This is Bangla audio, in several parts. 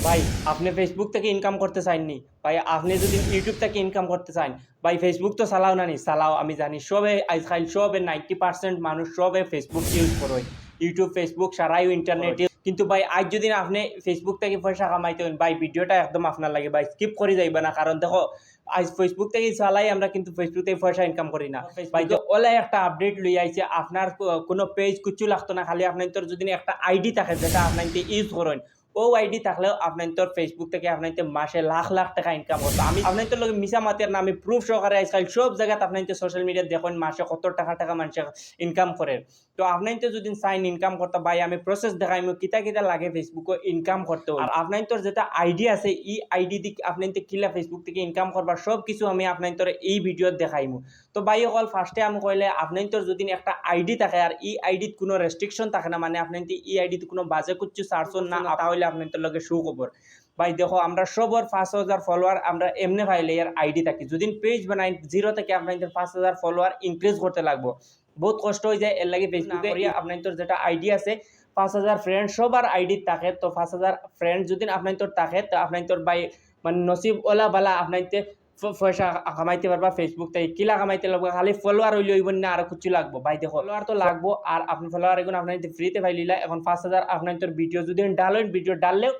ভাই আপনি ফেসবুক থেকে ইনকাম করতে চাননি ভাই, আপনি যদি ইউটিউব থেকে ইনকাম করতে চান ভাই, ফেসবুক তো চালাও না নি, চালাও আমি জানি সবে আজকাল সবে 90% মানুষ সবে ফেসবুক ইউজ করে, ইউটিউব ফেসবুক সারাই ইন্টারনেট। কিন্তু ভাই আজ যদি আপনি ফেসবুক থেকে পয়সা কামাইতে হন ভাই, ভিডিওটা একদম আপনার লাগে ভাই স্কিপ করে যাইবে না, কারণ দেখো আজ ফেসবুক থেকে চালাই আমরা, কিন্তু ফেসবুক থেকে পয়সা ইনকাম করি না ভাই। ওলা একটা আপডেট লই আইছে, আপনার কোনো পেজ কিছু লাগতো না, খালি আপনার তোর যদি একটা আইডি থাকে যেটা আপনার ইউজ করেন, ও আইডি থাকলেও আপনার তোর ফেসবুক থেকে আপনার মাসে লাখ লাখ টাকা ইনকাম করতো। আমি আপনার তোর লগে মিশা মাতের না, আমি প্রুফ সহকারে আজকাল সব জায়গাতে আপনার সোশ্যাল মিডিয়া দেখুন মাসে কত টাকা টাকা মানুষ ইনকাম করে। তো আপনার তো যদি সাইন ইনকাম করতে ভাই, আমি প্রসেস দেখাই কিতা কিতা লাগে ফেসবুকে ইনকাম করতে। আর আপনার তোর যেটা আইডি আছে এই আইডি দিক আপনার কিলা ফেসবুক থেকে ইনকাম করবার সব কিছু আমি আপনার তোর এই ভিডিও দেখাইমু। তো ভাই অকল ফার্স্টে আমি কইলে আপনার তোর যদি একটা আইডি থাকে আর এই আইডিত কোনো রেস্ট্রিকশন থাকে না, মানে আপনার এই আইডিতে কোনো বাজে কিছু সার্চন না, তাহলে আপনার তোর লগে শো খবর। ভাই দেখো আমরা সবর 5,000 ফলোয়ার আমরা এমনি পাইলে এর আইডি থাকি, যদি পেজ বানাই জিরো থেকে আপনাদের 5,000 ফলোয়ার ইনক্রিজ করতে লাগবো, বহুত কষ্ট হয়ে যায়। এর লাগে ফেসবুকে আপনার যেটা আইডি আছে 5,000 ফ্রেন্ড সবার আইডি থাকে, তো 5,000 ফ্রেন্ড যদি আপনার থাকে তো আপনার ভাই মানে নসিব ওলা বালা আপনার পয়সা কামাইতে পারবা ফেসবুক থেকে। কিলা কামাইতে লাগবে, খালি ফলোয়ার হইলে হইব না, আরো কিছু লাগবো ভাই। দেখো ফলোয়ার তো লাগবো, আর আপনি ফলোয়ার এখন আপনার ফ্রিতে পাই লিলা। এখন 5,000 আপনার ভিডিও যদি ডালেন, ভিডিও ডাললেও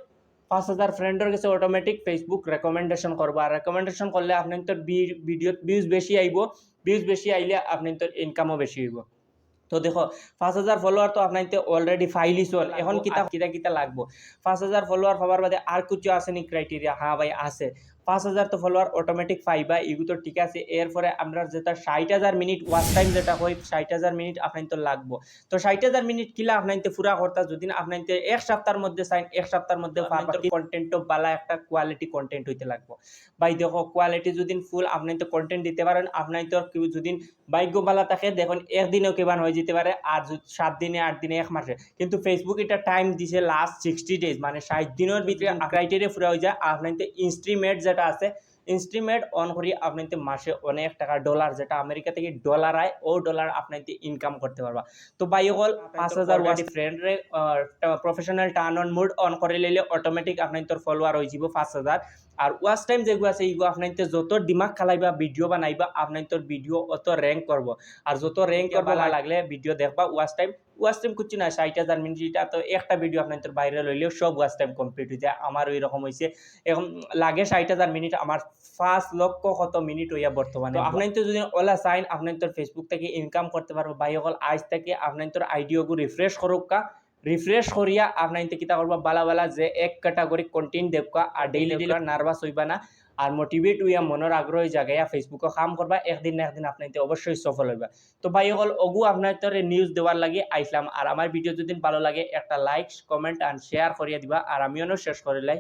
5,000 ফ্রেন্ডের কাছে অটোমেটিক ফেসবুক রেকমেন্ডেশন করবো, আর রেকমেন্ডেশন করলে আপনার ভিডিও ভিউজ বেশি আইব, ভিউজ বেশি আইলে আপনার ইনকামও বেশি হইব। তো দেখো 5,000 ফলোয়ার তো আপনার অলরেডি ফাইলি চল, এখন কিতা কিতা কিতা লাগবো। 5,000 ফলোয়ার পাবার বাদে আর কিছু আছে নি ক্রাইটেরিয়া? হ্যাঁ ভাই আছে। 5,000 তো ফলোয়ার অটোমেটিক পাইবা, এগুলো তো ঠিক আছে। এরপরে আমরা যেটা 60,000 মিনিট ওয়াচ টাইম যেটা হয়, 60,000 মিনিট আপনার তো লাগবো। তো 60,000 মিনিট কিলা আপনার পুরা করতা, যদি আপনার এক সপ্তাহের মধ্যে চাইন, এক সপ্তাহের মধ্যে কন্টেন্টও বালা একটা কোয়ালিটি কন্টেন্ট হইতে লাগবো ভাই। দেখো কোয়ালিটি যদি ফুল আপনার তো কন্টেন্ট দিতে পারেন, আপনার তো যদি ভাগ্য বালা থাকে দেখুন একদিনেও কেবান হয়ে যেতে পারে, আর 7 দিনে 8 দিনে 1 মাসে। কিন্তু ফেসবুক এটা টাইম দিছে লাস্ট 60 ডেজ, মানে 60 দিনের ভিতরে ক্রাইটেরিয়া পুরা হয়ে যায়। আপনার ইনস্ট্রিমেট যেটা আছে, ইনস্ট্রিমেট অন করি আপনার মাসে অনেক টাকা ডলার, যেটা আমেরিকা থেকে ডলার আয়, ও ডলার আপনার ইনকাম করতে পারবা। তো ভাই হল 5,000 ওয়াচ ফ্রেন্ডরে professional turn on mood on করে লইলে অটোমেটিক আপনার তোর ফলোয়ার হয়ে যাব 5,000। আর ওয়াচ টাইম যেগুলো আছে এইগুলো আপনার যত দিমাগ খালাইবা ভিডিও বানাইবা, আপনার তোর ভিডিও অত র্যাঙ্ক করব। আর যত র্যাঙ্ক করবা লাগলে ভিডিও দেখবা। ওয়াচ টাইম কিছু না, 60,000 মিনিট, এটা তো একটা ভিডিও আপনার তোর বাইরে লইলেও সব ওয়াচ টাইম কমপ্লিট হয়ে যায়। আমার ওই রকম হয়েছে, এখন লাগে 60,000 মিনিট, আমার 5 লক্ষ কত মিনিট হইয়া বর্তমানে। তো আপনার তো যদি ওলা চাইন আপনার তোর ফেসবুক থেকে ইনকাম করতে পারবো ভাই, অকল আজ থেকে আপনার তোর আইডিওগু রিফ্রেশ করুক কা, রিফ্রেশ করিয়া আপনার কিতা করবা বালা বালা যে এক ক্যাটাগরি কন্টেন্ট দেখবা, আর ডেইলি নার্ভাস হইবা না, আর মোটিভেট হইয়া মনের আগ্রহ জায়গায় ফেসবুকে কাম করবা, একদিন না একদিন আপনার অবশ্যই সফল হইবা। তো ভাই হল অগু আপনার তোর নিউজ দেওয়ার লাগে আইসলাম। আর আমার ভিডিও যদি ভালো লাগে একটা লাইক কমেন্ট আর শেয়ার করিয়া দিবা, আর আমিও শেষ করিলাই।